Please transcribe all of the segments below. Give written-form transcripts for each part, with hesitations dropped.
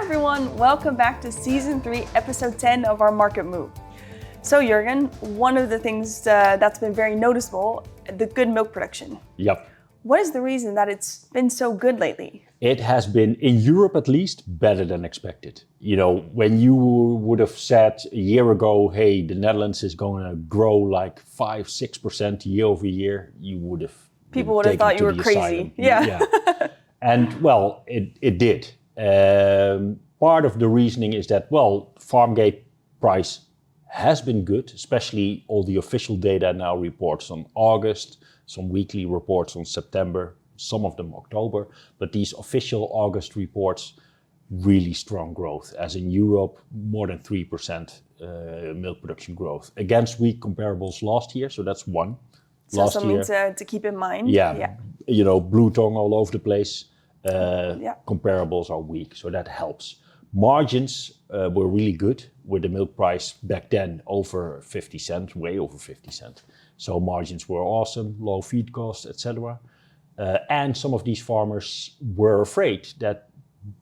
everyone, welcome back to Season 3, Episode 10 of our Market Move. So Jurgen, one of the things that's been very noticeable, the good milk production. Yep. What is the reason that it's been so good lately? It has been, in Europe at least, better than expected. You know, when you would have said a year ago, hey, the Netherlands is going to grow like 5-6% year over year, you would have People would have thought you were crazy. Yeah. And well, it did. Part of the reasoning is that, well, farm gate price has been good, especially all the official data now reports on August, some weekly reports on September, some of them October, but these official August reports, really strong growth, as in Europe, more than 3% milk production growth against weak comparables last year, so that's one. So last something year, to keep in mind. Yeah, you know, blue tongue all over the place. Comparables are weak, so that helps. Margins were really good with the milk price back then over 50 cents, way over 50 cents. So margins were awesome, low feed costs, etc. And some of these farmers were afraid that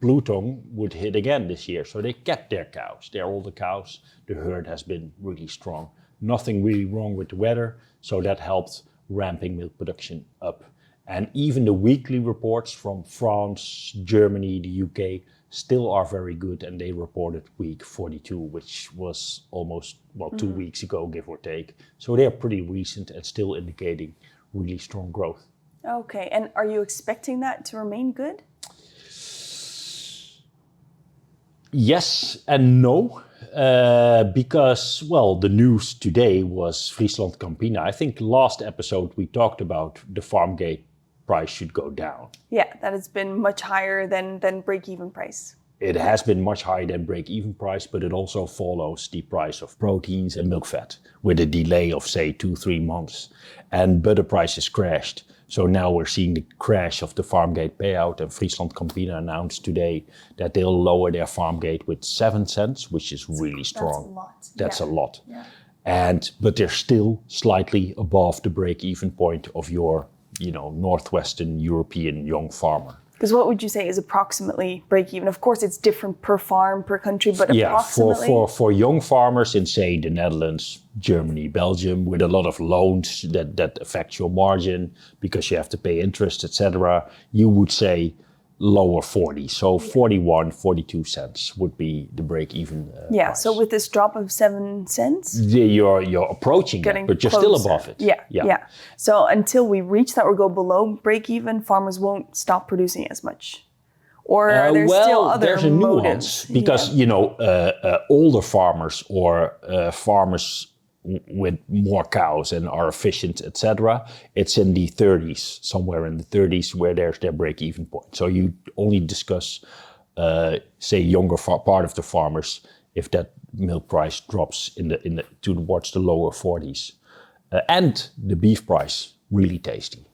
blue tongue would hit again this year. So they kept their cows, their older cows. The herd has been really strong. Nothing really wrong with the weather, so that helped ramping milk production up. And even the weekly reports from France, Germany, the UK still are very good, and they reported week 42, which was almost, 2 weeks ago, give or take. So they are pretty recent and still indicating really strong growth. Okay, and are you expecting that to remain good? Yes and no, because, well, the news today was Friesland Campina. I think last episode we talked about the farm gate price should go down. Yeah, that has been much higher than break-even price. It has been much higher than break-even price, but it also follows the price of proteins and milk fat with a delay of, say, 2-3 months. And butter prices crashed. So now we're seeing the crash of the farm gate payout, and Friesland Campina announced today that they'll lower their farm gate with 7 cents, which is really strong. That's a lot. That's a lot. Yeah. But they're still slightly above the break-even point of your, Northwestern European young farmer. Because what would you say is approximately break-even? Of course, it's different per farm, per country, but approximately? For young farmers in, say, the Netherlands, Germany, Belgium, with a lot of loans that affect your margin because you have to pay interest, etc., you would say lower 40. So 41, 42 cents would be the break-even price. So with this drop of 7 cents? You're approaching it, but you're still above it. Yeah. So until we reach that or go below break-even, farmers won't stop producing as much. Or are there still other there's a motives? nuance because, older farmers or farmers with more cows and are efficient, etc., it's in the 30s, somewhere in the 30s, where there's their break-even point. So you only discuss, say, younger part of the farmers if that milk price drops towards the lower 40s, and the beef price really tasty.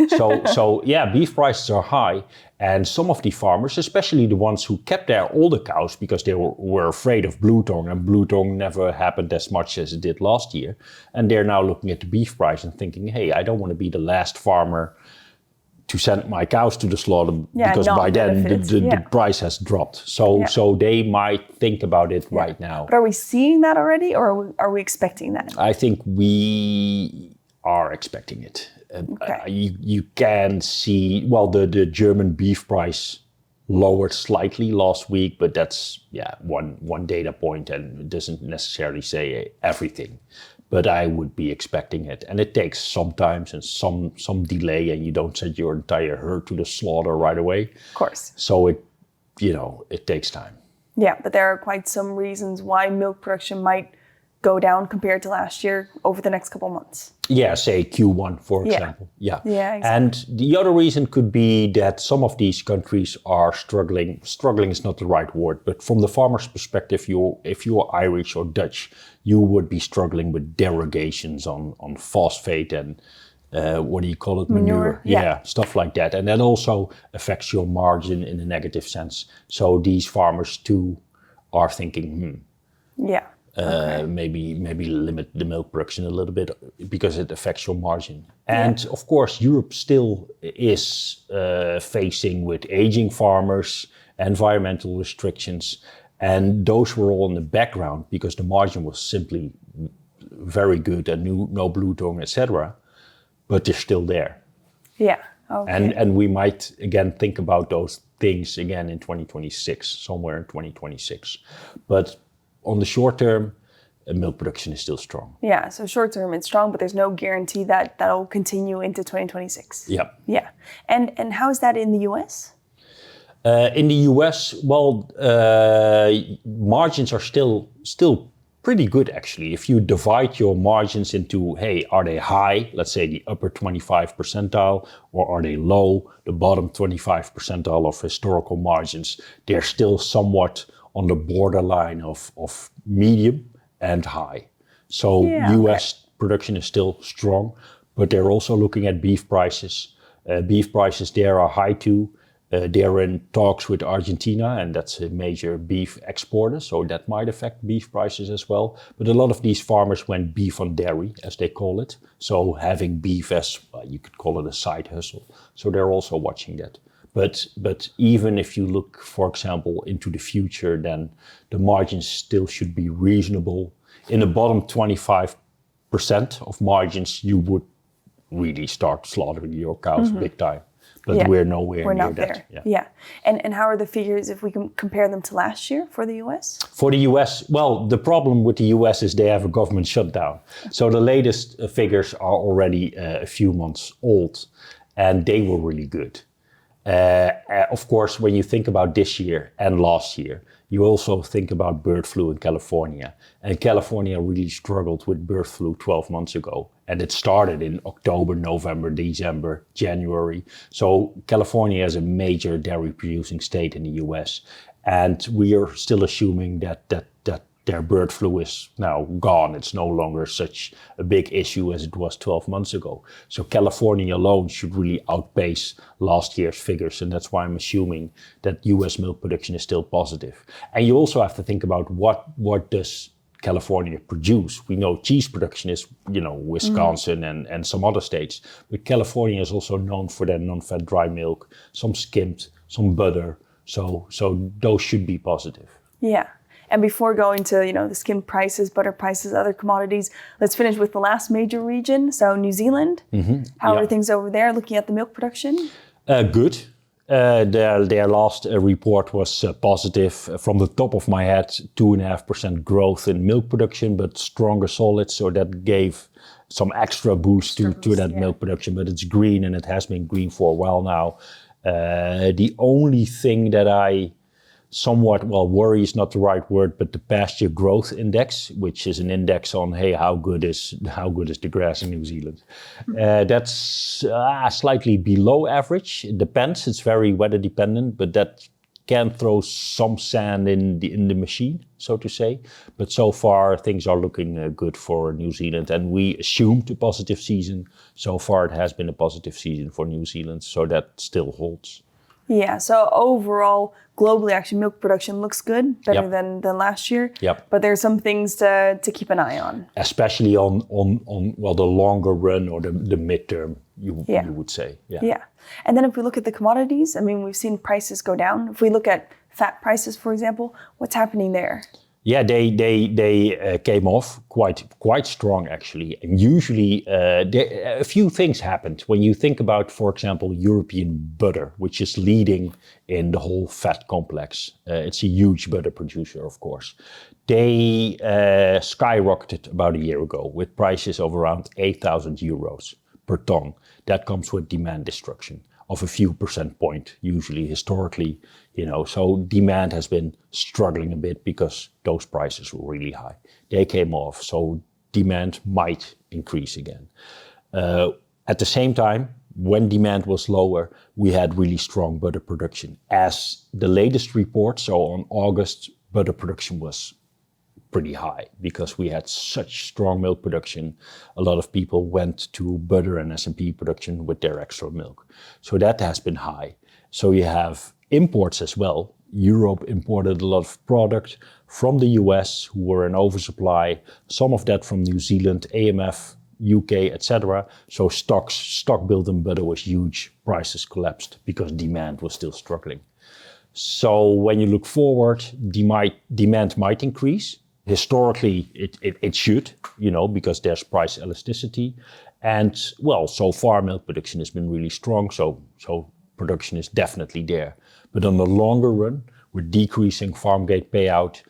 So beef prices are high, and some of the farmers, especially the ones who kept their older cows because they were afraid of blue tongue, and blue tongue never happened as much as it did last year, and they're now looking at the beef price and thinking, hey, I don't want to be the last farmer to send my cows to the slaughter because by then the price has dropped. So they might think about it right now. But are we seeing that already, or are we expecting that? I think we are expecting it. You can see, the German beef price lowered slightly last week, but that's one data point, and it doesn't necessarily say everything. But I would be expecting it, and it takes some time and some delay, and you don't send your entire herd to the slaughter right away. Of course. So it takes time. Yeah, but there are quite some reasons why milk production might go down compared to last year over the next couple months. Yeah, say Q1, for example. Yeah. Exactly. And the other reason could be that some of these countries are struggling. Struggling is not the right word, but from the farmer's perspective, if you're Irish or Dutch, you would be struggling with derogations on phosphate and what do you call it? Manure. Yeah, stuff like that. And that also affects your margin in a negative sense. So these farmers too are thinking, maybe limit the milk production a little bit because it affects your margin. And of course, Europe still is facing with aging farmers environmental restrictions, and those were all in the background because the margin was simply very good and no blue tongue, etc. But they're still there. Yeah. Okay. And we might again think about those things again in 2026, somewhere in 2026. But on the short term, milk production is still strong. Yeah, so short term it's strong, but there's no guarantee that that'll continue into 2026. Yeah. Yeah. And how is that in the US? In the US, well, margins are still pretty good actually. If you divide your margins into, hey, are they high, let's say the upper 25 percentile, or are they low, the bottom 25 percentile of historical margins, they're still somewhat on the borderline of medium and high. So US production is still strong, but they're also looking at beef prices. Beef prices there are high too. They're in talks with Argentina, and that's a major beef exporter, so that might affect beef prices as well. But a lot of these farmers went beef on dairy, as they call it. So having beef as, well, you could call it a side hustle. So they're also watching that. But even if you look, for example, into the future, then the margins still should be reasonable. In the bottom 25% of margins, you would really start slaughtering your cows big time. But we're nowhere near not that. There. Yeah. And how are the figures if we can compare them to last year for the US? For the US, well, the problem with the US is they have a government shutdown. So the latest figures are already a few months old, and they were really good. Of course, when you think about this year and last year, you also think about bird flu in California. And California really struggled with bird flu 12 months ago. And it started in October, November, December, January. So California is a major dairy producing state in the US. And we are still assuming that their bird flu is now gone. It's no longer such a big issue as it was 12 months ago. So California alone should really outpace last year's figures. And that's why I'm assuming that US milk production is still positive. And you also have to think about what does California produce. We know cheese production is, Wisconsin and some other states. But California is also known for their non-fat dry milk, some skimmed, some butter. So those should be positive. Yeah. And before going to, the skim prices, butter prices, other commodities, let's finish with the last major region. So New Zealand, how are things over there looking at the milk production? Good. Their last report was positive. From the top of my head, 2.5% growth in milk production, but stronger solids. So that gave some extra boost to that milk production. But it's green, and it has been green for a while now. The only thing that I somewhat, worry is not the right word, but the pasture growth index, which is an index on, hey, how good is the grass in New Zealand? That's slightly below average. It depends. It's very weather dependent, but that can throw some sand in the machine, so to say. But so far, things are looking good for New Zealand, and we assumed a positive season. So far, it has been a positive season for New Zealand, so that still holds. Yeah, so overall, globally, actually, milk production looks good, better than last year. Yep. But there's some things to keep an eye on. Especially on the longer run or the midterm, you would say. Yeah. And then if we look at the commodities, we've seen prices go down. If we look at fat prices, for example, what's happening there? Yeah, they came off quite strong actually, and usually a few things happened when you think about, for example, European butter, which is leading in the whole fat complex. It's a huge butter producer, of course. They skyrocketed about a year ago with prices of around 8,000 euros per ton. That comes with demand destruction of a few percent point, usually historically, so demand has been struggling a bit because those prices were really high. They came off, so demand might increase again. At the same time, when demand was lower, we had really strong butter production. As the latest report, so on August, butter production was pretty high because we had such strong milk production. A lot of people went to butter and S&P production with their extra milk. So that has been high. So you have imports as well. Europe imported a lot of product from the US who were in oversupply, some of that from New Zealand, AMF, UK, etc. So stock built in butter was huge. Prices collapsed because demand was still struggling. So when you look forward, demand might increase. Historically, it should, because there's price elasticity. And well, so far milk production has been really strong, so production is definitely there. But on the longer run, with decreasing farm gate payout,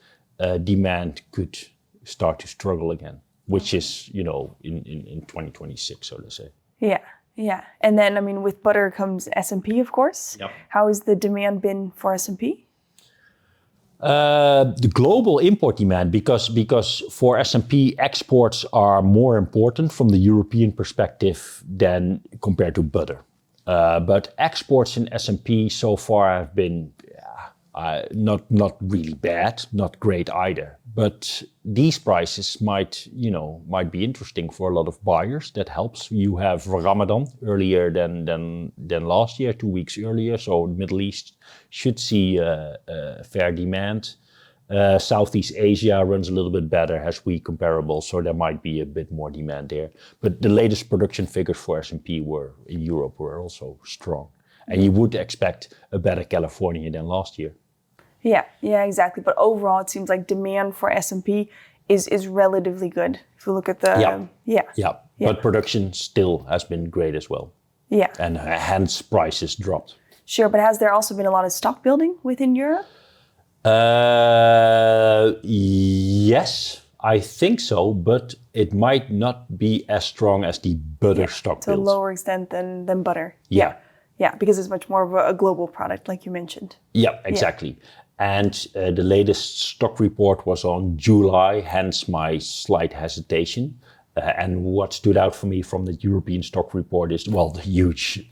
demand could start to struggle again, which is, in 2026, so to say. Yeah. And then, I mean, with butter comes S&P, of course. Yep. How has the demand been for S&P? The global import demand, because for S&P, exports are more important from the European perspective than compared to butter. But exports in S&P so far have been not really bad, not great either. But these prices might be interesting for a lot of buyers. That helps. You have Ramadan earlier than last year, 2 weeks earlier. So the Middle East should see fair demand. Southeast Asia runs a little bit better, has weak comparables, so there might be a bit more demand there. But the latest production figures for S&P in Europe were also strong. And you would expect a better California than last year. Yeah, exactly. But overall, it seems like demand for S&P is relatively good. If you look at the... Yeah. But production still has been great as well. Yeah. And hence prices dropped. Sure, but has there also been a lot of stock building within Europe? Yes, I think so, but it might not be as strong as the butter stock to build. a lower extent than butter. Yeah, because it's much more of a global product, like you mentioned. Yeah, exactly. And the latest stock report was on July, hence my slight hesitation. And what stood out for me from the European stock report is, the huge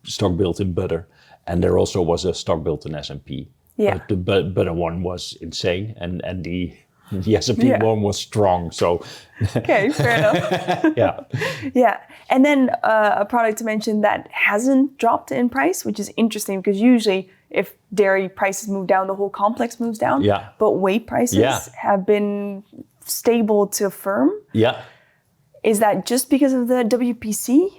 stock build in butter. And there also was a stock build in S&P. Yeah. But the butter one was insane, and the S&P one was strong. So okay, fair enough. Yeah. And then a product to mention that hasn't dropped in price, which is interesting because usually if dairy prices move down, the whole complex moves down. Yeah. But whey prices have been stable to firm. Yeah. Is that just because of the WPC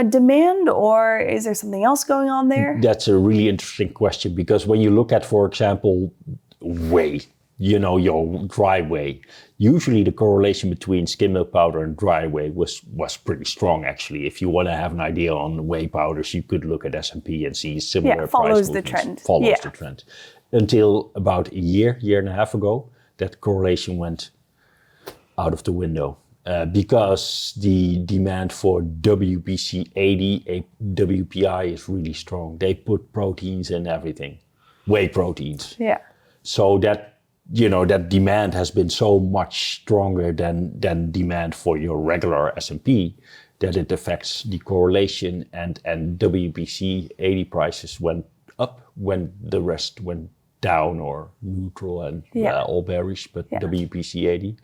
demand, or is there something else going on there? That's a really interesting question, because when you look at, for example, whey, your dry whey, usually the correlation between skim milk powder and dry whey was pretty strong, actually. If you want to have an idea on whey powders, you could look at S&P and see similar follows price the movements. trend. Follows the trend. Until about a year and a half ago, that correlation went out of the window. Because the demand for WPC 80, WPI is really strong. They put proteins in everything, whey proteins. Yeah. So that demand has been so much stronger than demand for your regular S&P that it affects the correlation, and WPC 80 prices went up when the rest went down or neutral and all bearish, but WPC 80,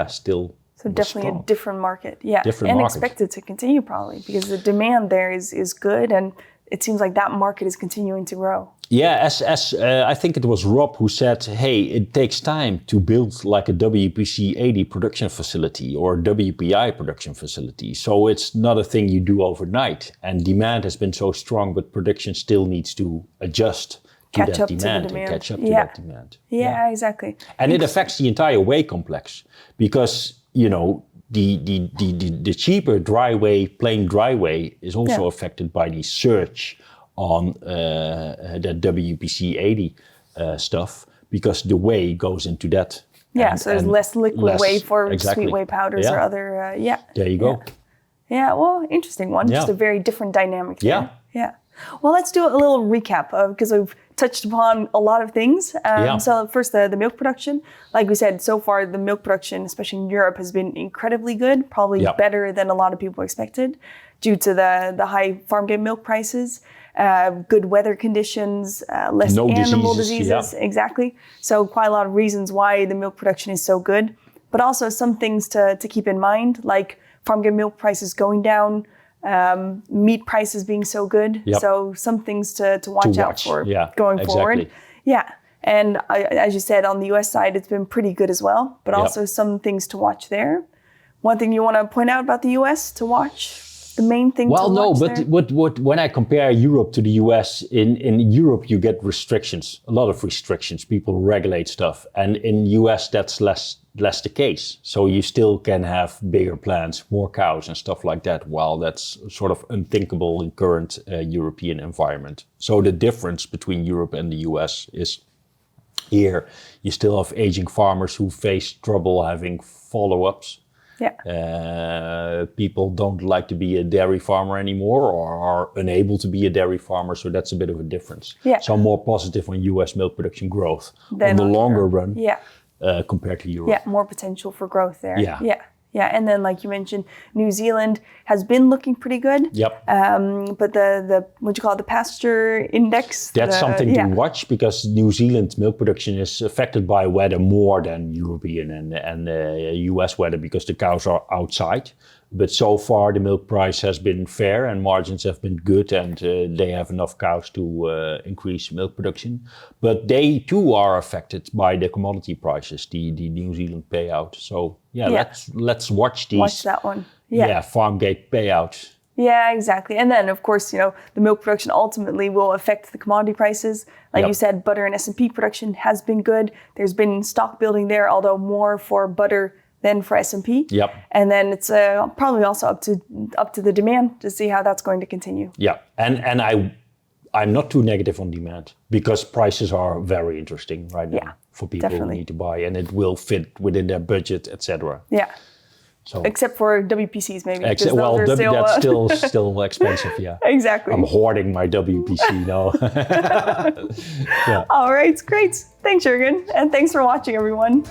still. So definitely strong. a different market. Yeah. Different market. Expected to continue probably because the demand there is good, and it seems like that market is continuing to grow. Yeah, as I think it was Rob who said, hey, it takes time to build like a WPC 80 production facility or WPI production facility. So it's not a thing you do overnight. And demand has been so strong, but production still needs to adjust to that demand and catch up to that demand. Yeah, exactly. And it affects the entire whey complex because, the cheaper dry whey, plain dry whey, is also affected by the surge on that WPC 80 stuff, because the whey goes into that. So there's less liquid whey for sweet whey powders or other, There you go. Yeah, well, interesting one. Just a very different dynamic there. Yeah. Well, let's do a little recap because we've touched upon a lot of things. So first, the milk production. Like we said, so far the milk production, especially in Europe, has been incredibly good, probably better than a lot of people expected due to the high farm gate milk prices, good weather conditions, less animal diseases. Exactly. So quite a lot of reasons why the milk production is so good, but also some things to keep in mind, like farm gate milk prices going down, meat prices being so good. So some things to watch out for going forward. Yeah. And as you said, on the US side, it's been pretty good as well, but also some things to watch there. One thing you want to point out about the US to watch? the main thing to watch there? But when I compare Europe to the US, in Europe you get restrictions, a lot of restrictions. People regulate stuff, and in US that's less the case. So you still can have bigger plants, more cows and stuff like that. While that's sort of unthinkable in current European environment. So the difference between Europe and the US is here you still have aging farmers who face trouble having follow-ups. Yeah. People don't like to be a dairy farmer anymore or are unable to be a dairy farmer. So that's a bit of a difference. Yeah. So I'm more positive on US milk production growth on the longer run. Yeah. Compared to Europe. Yeah, more potential for growth there. Yeah. Yeah. Yeah, and then like you mentioned, New Zealand has been looking pretty good. Yep. But the what you call it, the pasture index. That's something to watch because New Zealand milk production is affected by weather more than European and US weather because the cows are outside. But so far the milk price has been fair and margins have been good and they have enough cows to increase milk production. But they too are affected by the commodity prices, the New Zealand payout. So let's watch these. Watch that one. Yeah, farm gate payout. Yeah, exactly. And then, of course, the milk production ultimately will affect the commodity prices. Like you said, butter and S&P production has been good. There's been stock building there, although more for butter than for S&P. Yep. And then it's probably also up to the demand to see how that's going to continue. Yeah, and I'm not too negative on demand because prices are very interesting right now for people who need to buy, and it will fit within their budget, etc. Yeah. So except for WPCs, maybe. That's still expensive. Yeah. Exactly. I'm hoarding my WPC now. All right, great. Thanks, Jurgen, and thanks for watching, everyone.